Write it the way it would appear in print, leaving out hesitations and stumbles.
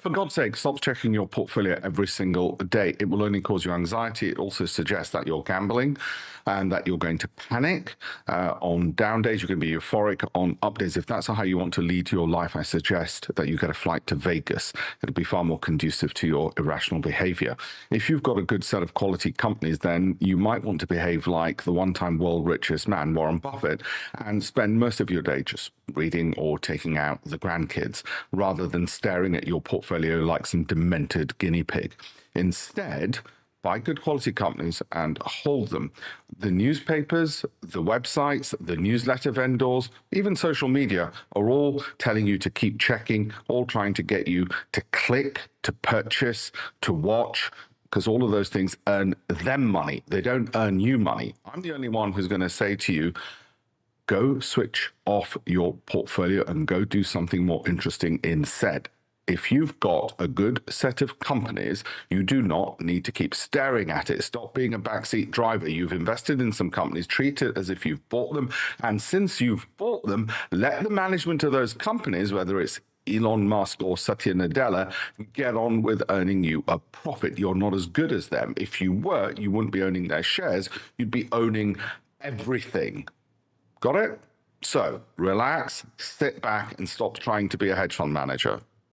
For God's sake, stop checking your portfolio every single day. It will only cause you anxiety. It also suggests that you're gambling and that you're going to panic. On down days, you're going to be euphoric. On up days, if that's how you want to lead your life, I suggest that you get a flight to Vegas. It'll be far more conducive to your irrational behavior. If you've got a good set of quality companies, then you might want to behave like the one-time world richest man, Warren Buffett, and spend most of your day just reading or taking out the grandkids, rather than staring at your portfolio like some demented guinea pig. Instead, buy good quality companies and hold them. The newspapers, the websites, the newsletter vendors, even social media are all telling you to keep checking, all trying to get you to click, to purchase, to watch, because all of those things earn them money. They don't earn you money. I'm the only one who's going to say to you, go switch off your portfolio and go do something more interesting instead. If you've got a good set of companies, you do not need to keep staring at it. Stop being a backseat driver. You've invested in some companies, treat it as if you've bought them. And since you've bought them, let the management of those companies, whether it's Elon Musk or Satya Nadella, get on with earning you a profit. You're not as good as them. If you were, you wouldn't be owning their shares. You'd be owning everything. Got it? So relax, sit back, and stop trying to be a hedge fund manager.